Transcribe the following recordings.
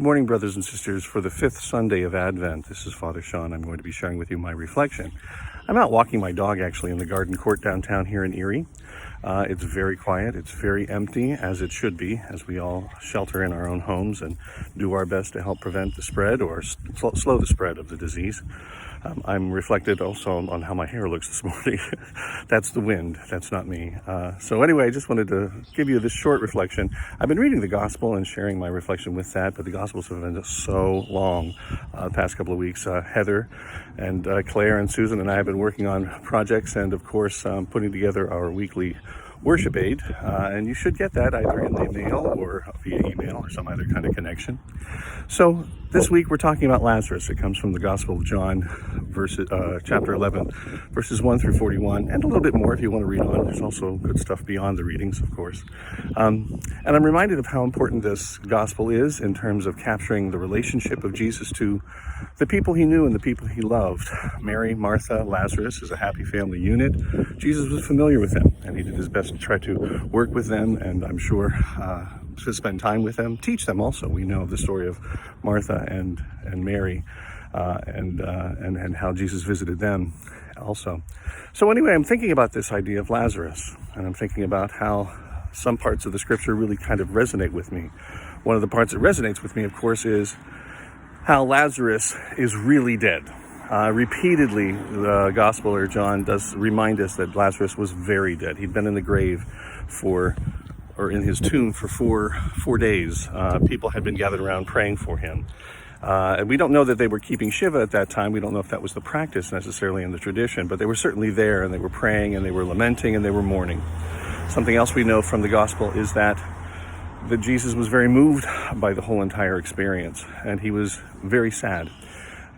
Good morning, brothers and sisters. For the fifth Sunday of Advent, this is Father Sean. I'm going to be sharing with you my reflection. I'm out walking my dog, actually, in the garden court downtown here in Erie. It's very quiet. It's very empty, as it should be, as we all shelter in our own homes and do our best to help prevent the spread or slow the spread of the disease. I'm reflected also on how my hair looks this morning. That's the wind. That's not me. So anyway, I just wanted to give you this short reflection. I've been reading the gospel and sharing my reflection with that, but the gospels have been just so long the past couple of weeks. Heather and Claire and Susan and I have been working on projects and, of course, putting together our weekly worship aid, and you should get that either in the mail or via email or some other kind of connection. So this week we're talking about Lazarus. It comes from the Gospel of John, chapter 11, verses 1 through 41, and a little bit more if you want to read on. There's also good stuff beyond the readings, of course. And I'm reminded of how important this gospel is in terms of capturing the relationship of Jesus to the people he knew and the people he loved. Mary, Martha, Lazarus is a happy family unit. Jesus was familiar with them, and he did his best to try to work with them, and I'm sure to spend time with them, teach them also. We know the story of Martha and Mary and how Jesus visited them also. So anyway, I'm thinking about this idea of Lazarus, and I'm thinking about how some parts of the scripture really kind of resonate with me. One of the parts that resonates with me, of course, is how Lazarus is really dead. Repeatedly, the Gospel or John does remind us that Lazarus was very dead. He'd been in the grave in his tomb for four days. People had been gathered around praying for him. And we don't know that they were keeping Shiva at that time. We don't know if that was the practice necessarily in the tradition, but they were certainly there, and they were praying, and they were lamenting, and they were mourning. Something else we know from the Gospel is that Jesus was very moved by the whole entire experience, and he was very sad.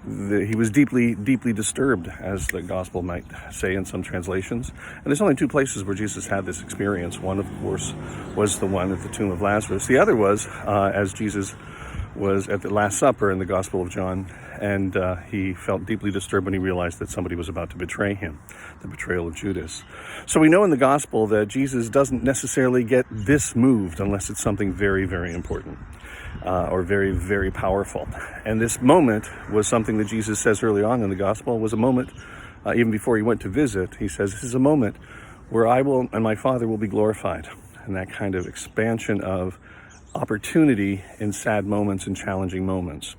He was deeply, deeply disturbed, as the gospel might say in some translations. And there's only two places where Jesus had this experience. One, of course, was the one at the tomb of Lazarus. The other was as Jesus was at the Last Supper in the Gospel of John, and he felt deeply disturbed when he realized that somebody was about to betray him, the betrayal of Judas. So we know in the Gospel that Jesus doesn't necessarily get this moved unless it's something very, very important. Or very, very powerful. And this moment was something that Jesus says early on in the gospel, was a moment, even before he went to visit, he says, this is a moment where I will and my Father will be glorified. And that kind of expansion of opportunity in sad moments and challenging moments.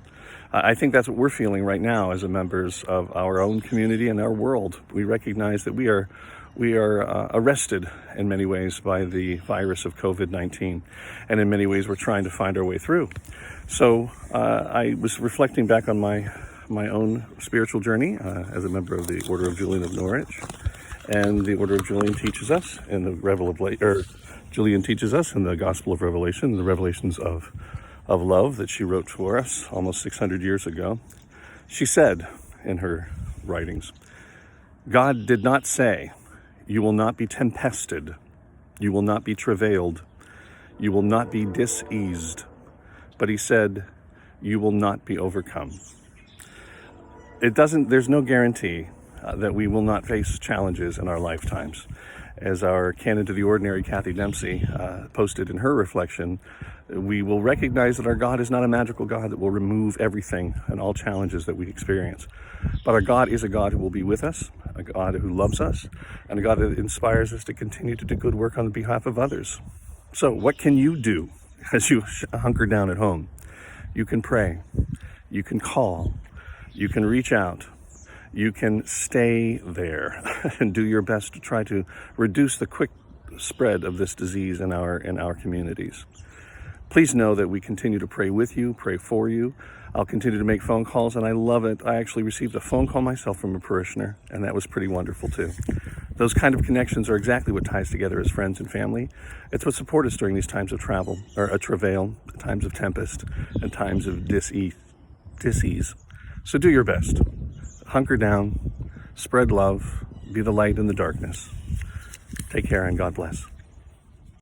I think that's what we're feeling right now as members of our own community and our world. We recognize that we are arrested in many ways by the virus of COVID-19, and in many ways we're trying to find our way through. So I was reflecting back on my own spiritual journey as a member of the Order of Julian of Norwich, and the Order of Julian teaches us in the Julian teaches us in the Gospel of Revelation, the revelations of love that she wrote for us almost 600 years ago. She said in her writings, God did not say, you will not be tempested, you will not be travailed, you will not be diseased, but he said, you will not be overcome. There's no guarantee that we will not face challenges in our lifetimes. As our canon to the ordinary, Kathy Dempsey, posted in her reflection, we will recognize that our God is not a magical God that will remove everything and all challenges that we experience. But our God is a God who will be with us, a God who loves us, and a God that inspires us to continue to do good work on behalf of others. So what can you do as you hunker down at home? You can pray, you can call, you can reach out, you can stay there and do your best to try to reduce the quick spread of this disease in our communities. Please know that we continue to pray with you, pray for you. I'll continue to make phone calls, and I love it. I actually received a phone call myself from a parishioner, and that was pretty wonderful too. Those kind of connections are exactly what ties together as friends and family. It's what support us during these times of travail, times of tempest, and times of dis-ease. So do your best. Hunker down, spread love, be the light in the darkness. Take care and God bless.